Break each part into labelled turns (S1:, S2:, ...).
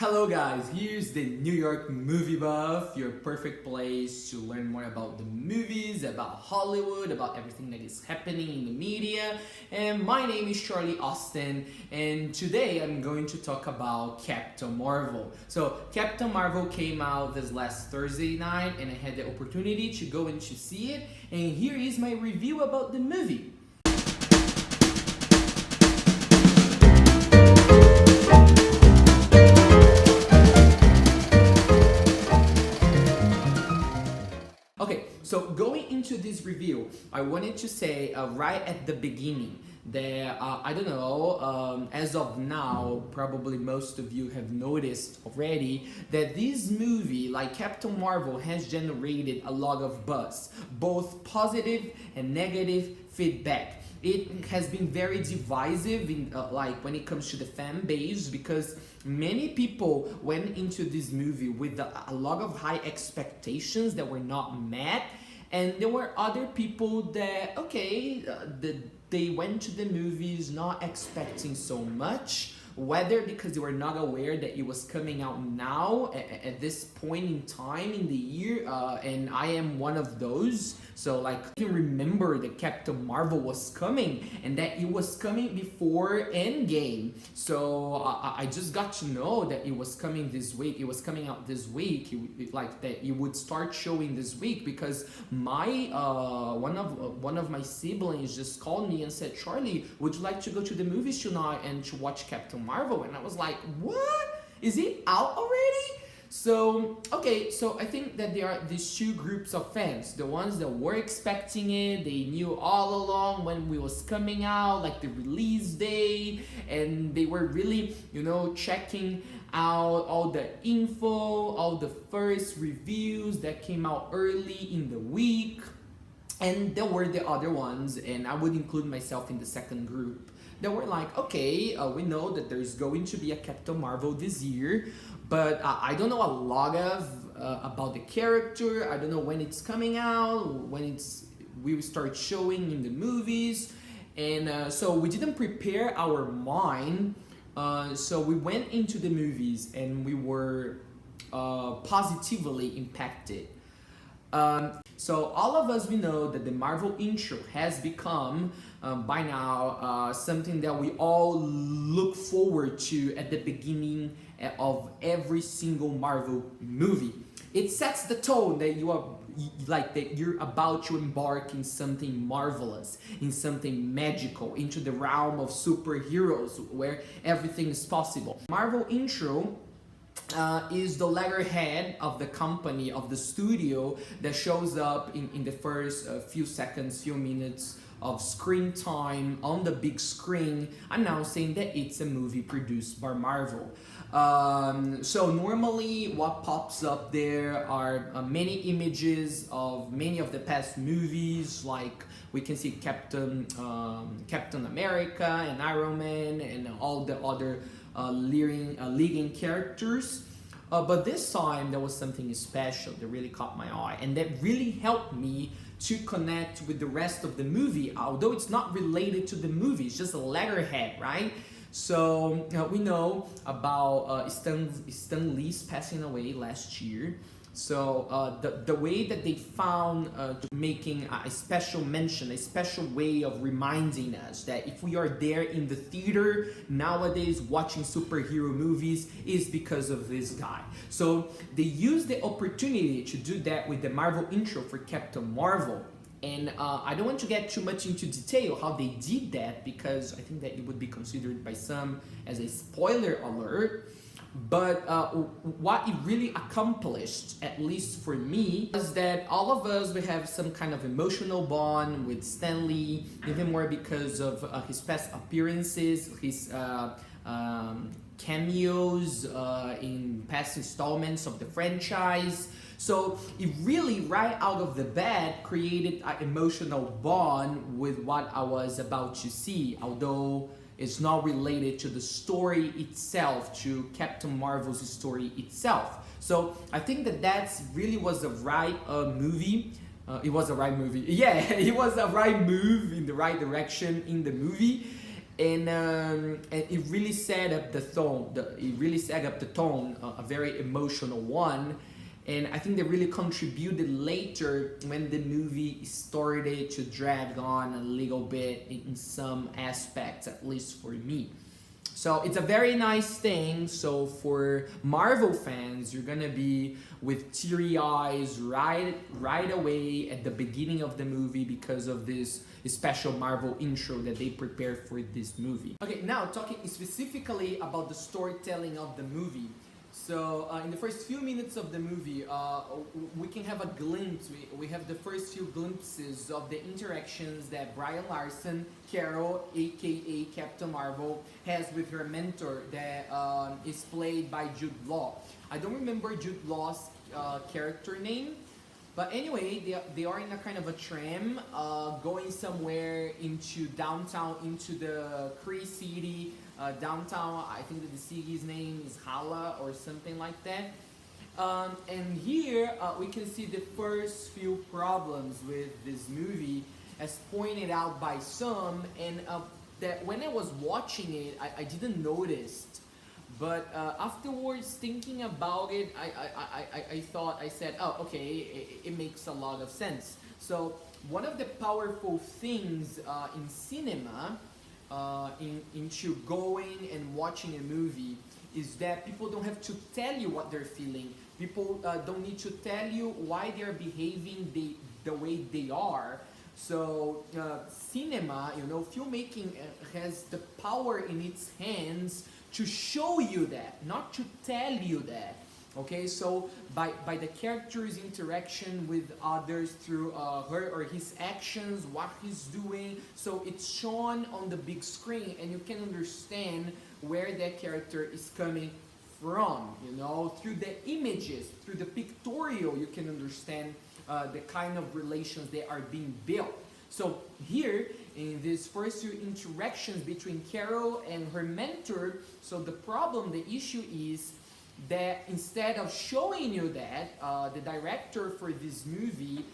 S1: Hello guys, here's the New York Movie Buff, your perfect place to learn more about the movies, about Hollywood, about everything that is happening in the media. And my name is Charlie Austen, and today I'm going to talk about Captain Marvel. So Captain Marvel came out this last Thursday night and I had the opportunity to go and to see it, and here is my review about the movie. Okay, so going into this review, I wanted to say right at the beginning that, I don't know, as of now, probably most of you have noticed already that this movie, like Captain Marvel, has generated a lot of buzz, both positive and negative feedback. It has been very divisive in when it comes to the fan base, because many people went into this movie with a lot of high expectations that were not met, and there were other people that they went to the movies not expecting so much, whether because they were not aware that it was coming out now at this point in time in the year, and I am one of those. So I can remember that Captain Marvel was coming and that it was coming before Endgame. So I just got to know that it was coming this week. It was coming out this week, that it would start showing this week, because my one of my siblings just called me and said, "Charlie, would you like to go to the movies tonight and to watch Captain Marvel?" And I was like, "What? Is it out already?" So I think that there are these two groups of fans: the ones that were expecting it, they knew all along when it was coming out, like the release date, and they were really, checking out all the info, all the first reviews that came out early in the week. And there were the other ones, and I would include myself in the second group, that were like, we know that there's going to be a Captain Marvel this year, but I don't know a lot about the character. I don't know when it's coming out, when we will start showing in the movies, and so we didn't prepare our mind. So we went into the movies and we were positively impacted. So all of us, we know that the Marvel intro has become by now something that we all look forward to at the beginning of every single Marvel movie. It sets the tone that you're about to embark in something marvelous, in something magical, into the realm of superheroes where everything is possible. Marvel intro is the letterhead of the company, of the studio, that shows up in the first few seconds, few minutes of screen time on the big screen, announcing that it's a movie produced by Marvel. So normally what pops up there are many images of many of the past movies, like we can see Captain America and Iron Man and all the other leading characters. But this time there was something special that really caught my eye, and that really helped me to connect with the rest of the movie, although it's not related to the movie, it's just a letterhead, right? So we know about Stan Lee's passing away last year. So the way that they found making a special mention, a special way of reminding us that if we are there in the theater nowadays watching superhero movies, is because of this guy. So they used the opportunity to do that with the Marvel intro for Captain Marvel. And I don't want to get too much into detail how they did that, because I think that it would be considered by some as a spoiler alert. But what it really accomplished, at least for me, is that all of us, we have some kind of emotional bond with Stan Lee, even more because of his past appearances, his cameos in past installments of the franchise. So it really, right out of the bat, created an emotional bond with what I was about to see, although it's not related to the story itself, to Captain Marvel's story itself. So I think that really was the right movie. It was a right movie. Yeah, it was a right move in the right direction in the movie. and it really set up the tone. It really set up the tone, a very emotional one. And I think they really contributed later when the movie started to drag on a little bit in some aspects, at least for me. So it's a very nice thing. So for Marvel fans, you're gonna be with teary eyes right away at the beginning of the movie because of this special Marvel intro that they prepared for this movie. Okay, now talking specifically about the storytelling of the movie. So in the first few minutes of the movie, we can have a glimpse. We have the first few glimpses of the interactions that Brie Larson, Carol, aka Captain Marvel, has with her mentor that is played by Jude Law. I don't remember Jude Law's character name, but anyway, they are in a kind of a tram going somewhere into downtown, into the Cree city. Downtown, I think that the city's name is Hala or something like that. And here we can see the first few problems with this movie as pointed out by some, and that when I was watching it, I didn't notice. But afterwards, thinking about it, I said, oh, okay, it makes a lot of sense. So one of the powerful things in cinema, into going and watching a movie, is that people don't have to tell you what they're feeling. People don't need to tell you why they're behaving the way they are. So cinema, filmmaking has the power in its hands to show you that, not to tell you that. Okay, so by the character's interaction with others through her or his actions, what he's doing, so it's shown on the big screen and you can understand where that character is coming from, through the images, through the pictorial, you can understand the kind of relations that are being built. So here, in these first few interactions between Carol and her mentor, so the problem, the issue is that instead of showing you that, the director for this movie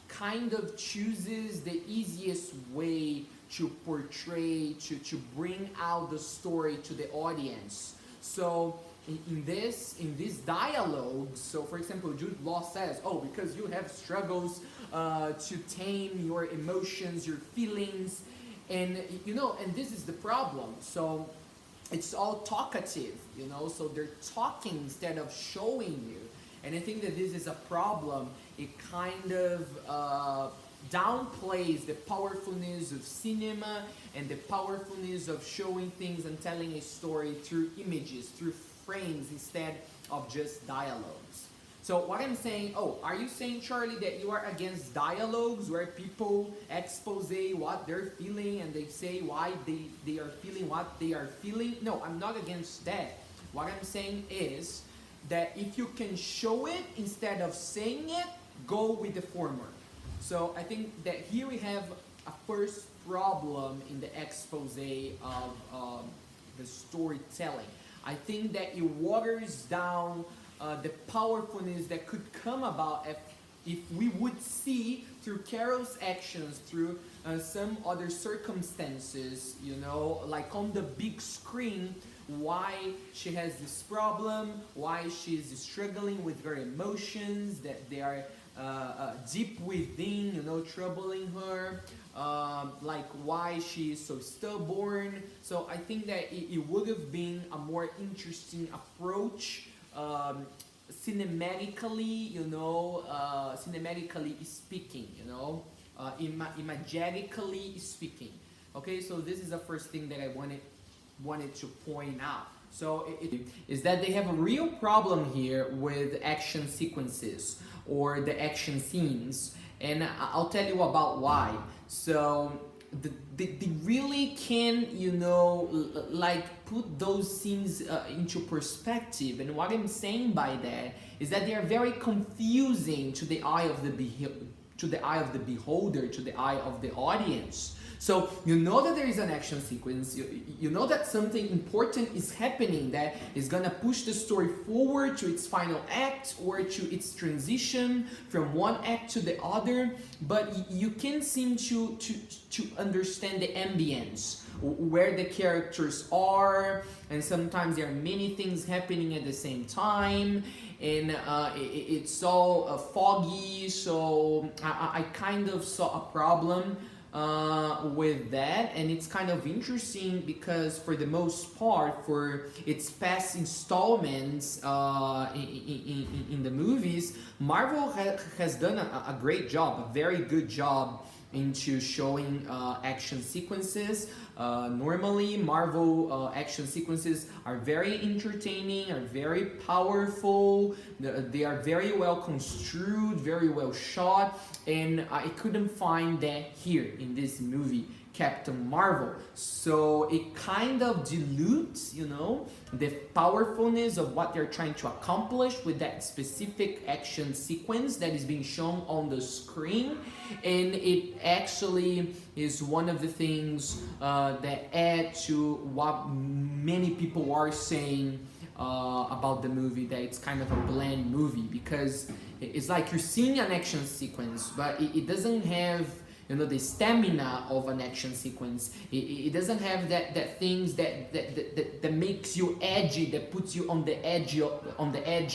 S1: kind of chooses the easiest way to portray, to bring out the story to the audience. So in this dialogue, so for example, Jude Law says, oh, because you have struggles to tame your emotions, your feelings, and and this is the problem. So it's all talkative, so they're talking instead of showing you. And I think that this is a problem. It kind of downplays the powerfulness of cinema and the powerfulness of showing things and telling a story through images, through frames, instead of just dialogues. So what I'm saying, are you saying, Charlie, that you are against dialogues where people expose what they're feeling and they say why they are feeling what they are feeling? No, I'm not against that. What I'm saying is that if you can show it instead of saying it, go with the former. So I think that here we have a first problem in the expose of the storytelling. I think that it waters down the powerfulness that could come about if we would see through Carol's actions, through some other circumstances, like on the big screen, why she has this problem, why she's struggling with her emotions, that they are deep within, troubling her, like why she is so stubborn. So I think that it would have been a more interesting approach, cinematically, cinematically speaking, imagetically speaking. Okay, so this is the first thing that I wanted to point out. So it is that they have a real problem here with action sequences or the action scenes, and I'll tell you about why. So they really can, put those scenes into perspective. And what I'm saying by that is that they are very confusing to the eye of the beholder, to the eye of the audience. So you know that there is an action sequence, you know that something important is happening that is gonna push the story forward to its final act or to its transition from one act to the other, but you can't seem to understand the ambience, where the characters are, and sometimes there are many things happening at the same time, and it's all foggy, so I kind of saw a problem with that, and it's kind of interesting because for the most part, for its past installments in the movies, Marvel has done a great job, a very good job into showing action sequences. Normally, Marvel action sequences are very entertaining, are very powerful, they are very well construed, very well shot, and I couldn't find that here in this movie, Captain Marvel. So it kind of dilutes, you know, the powerfulness of what they're trying to accomplish with that specific action sequence that is being shown on the screen, and it actually is one of the things that add to what many people are saying about the movie, that it's kind of a bland movie, because it's like you're seeing an action sequence, but it doesn't have, you know, the stamina of an action sequence. It doesn't have that things that makes you edgy, that puts you on the edge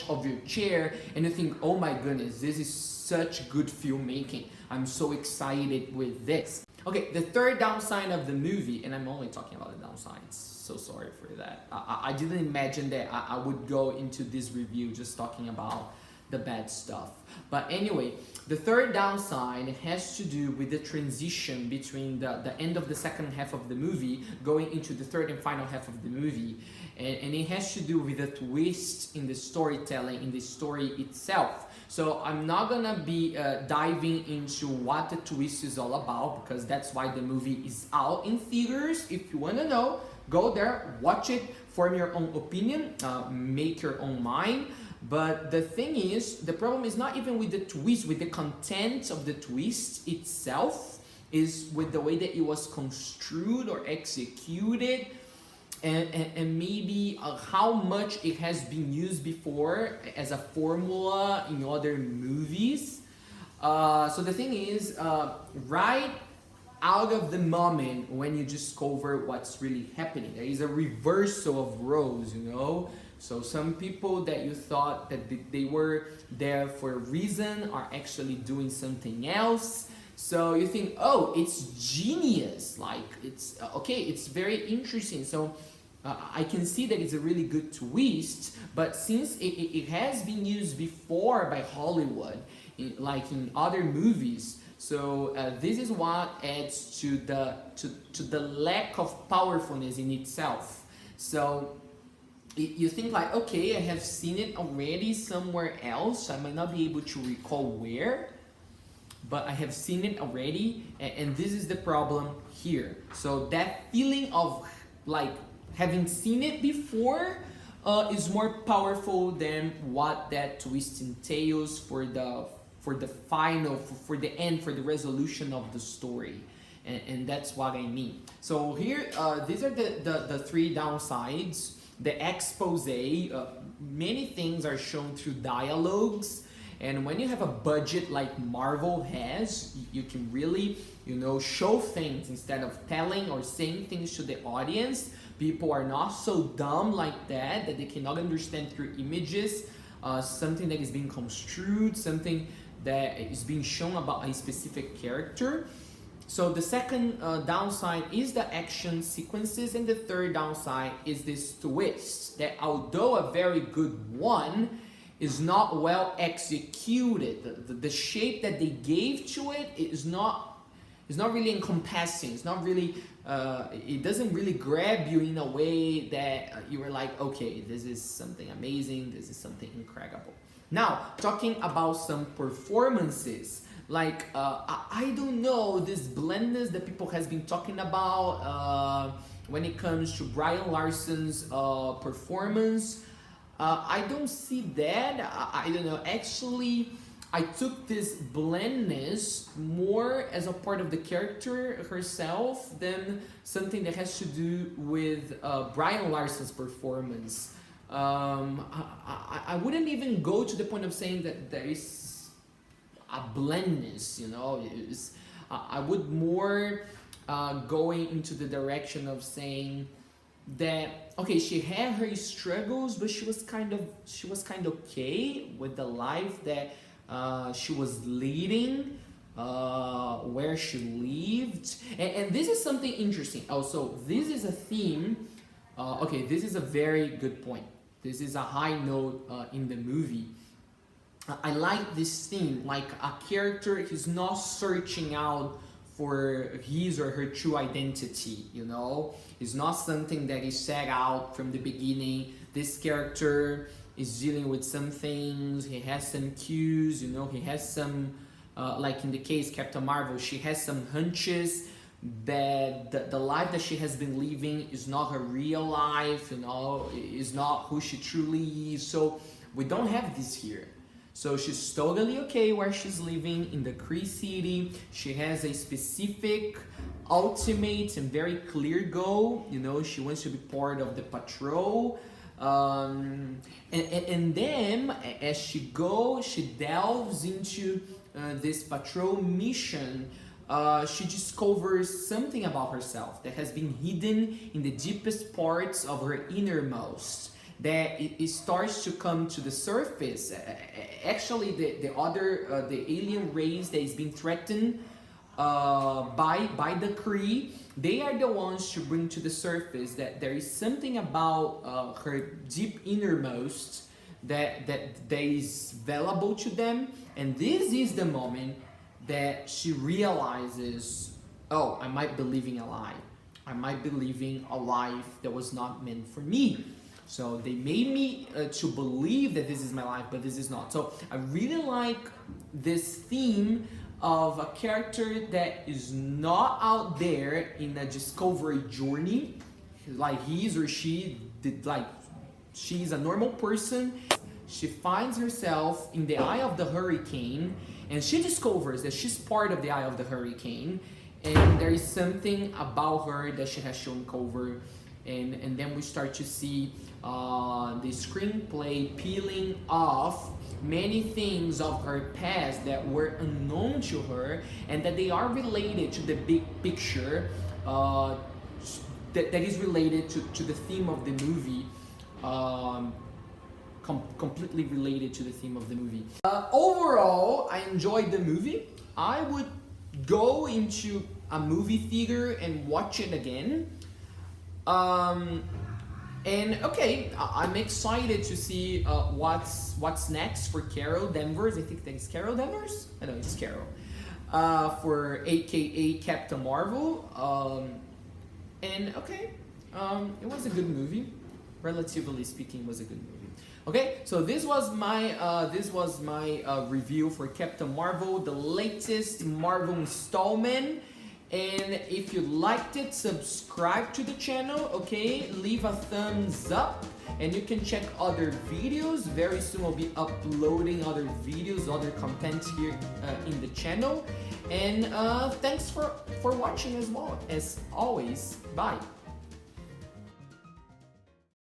S1: of your chair, and you think, oh my goodness, this is such good filmmaking. I'm so excited with this. Okay, the third downside of the movie, and I'm only talking about the downsides, so sorry for that. I didn't imagine that I would go into this review just talking about the bad stuff. But anyway, the third downside has to do with the transition between the end of the second half of the movie going into the third and final half of the movie. And it has to do with a twist in the storytelling, in the story itself. So I'm not gonna be diving into what the twist is all about, because that's why the movie is out in theaters. If you wanna know, go there, watch it, form your own opinion, make your own mind. But the thing is, the problem is not even with the twist, with the content of the twist itself, is with the way that it was construed or executed, and maybe how much it has been used before as a formula in other movies. So the thing is, right out of the moment when you discover what's really happening, there is a reversal of roles, you know? So some people that you thought that they were there for a reason are actually doing something else. So you think, oh, it's genius. Like, it's okay, it's very interesting. So I can see that it's a really good twist, but since it has been used before by Hollywood, like in other movies, so this is what adds to the lack of powerfulness in itself. So you think like, okay, I have seen it already somewhere else. I might not be able to recall where, but I have seen it already, and this is the problem here. So that feeling of like having seen it before is more powerful than what that twist entails for the final, for the end, for the resolution of the story. And that's what I mean. So here, these are the three downsides. The expose, many things are shown through dialogues, and when you have a budget like Marvel has, you can really, you know, show things instead of telling or saying things to the audience. People are not so dumb like that they cannot understand through images something that is being construed, something that is being shown about a specific character. So the second downside is the action sequences, and the third downside is this twist that, although a very good one, is not well executed. The shape that they gave to it is not really encompassing. It's not really it doesn't really grab you in a way that you were like, okay, this is something amazing, this is something incredible. Now, talking about some performances, like I don't know, this blendness that people has been talking about when it comes to Brie Larson's performance. I don't see that. I don't know. Actually, I took this blandness more as a part of the character herself than something that has to do with Brie Larson's performance. I wouldn't even go to the point of saying that there is a blandness, you know. I would more going into the direction of saying that okay, she had her struggles, but she was kind of okay with the life that she was leading, where she lived, and this is something interesting. Also, this is a theme. Okay, this is a very good point. This is a high note in the movie. I like this theme, like a character is not searching out for his or her true identity, you know? It's not something that is set out from the beginning. This character is dealing with some things, he has some cues, you know, he has some, like in the case Captain Marvel, she has some hunches that the life that she has been living is not her real life, you know, is not who she truly is. So we don't have this here. So she's totally okay where she's living in the Kree city. She has a specific, ultimate and very clear goal. You know, she wants to be part of the patrol. And then as she goes, she delves into this patrol mission. She discovers something about herself that has been hidden in the deepest parts of her innermost, that it starts to come to the surface. Actually, the alien race that is being threatened by the Kree, they are the ones to bring to the surface that there is something about her deep innermost that is valuable to them, and this is the moment that she realizes, oh, I might be living a lie. I might be living a life that was not meant for me. So they made me to believe that this is my life, but this is not. So I really like this theme of a character that is not out there in a discovery journey, like he or she did, like she's a normal person. She finds herself in the eye of the hurricane, and she discovers that she's part of the eye of the hurricane, and there is something about her that she has to uncover. And then we start to see the screenplay peeling off many things of her past that were unknown to her, and that they are related to the big picture, that is related to the theme of the movie, completely related to the theme of the movie. Overall, I enjoyed the movie. I would go into a movie theater and watch it again. And okay, I'm excited to see what's next for Carol Danvers. I think that is Carol Danvers? I know it's Carol. For AKA Captain Marvel. And okay, it was a good movie. Relatively speaking, it was a good movie. Okay, so this was my review for Captain Marvel, the latest Marvel installment. And if you liked it, subscribe to the channel, okay? Leave a thumbs up, and you can check other videos. Very soon I'll be uploading other videos, other content here in the channel. And thanks for watching as well. As always, bye.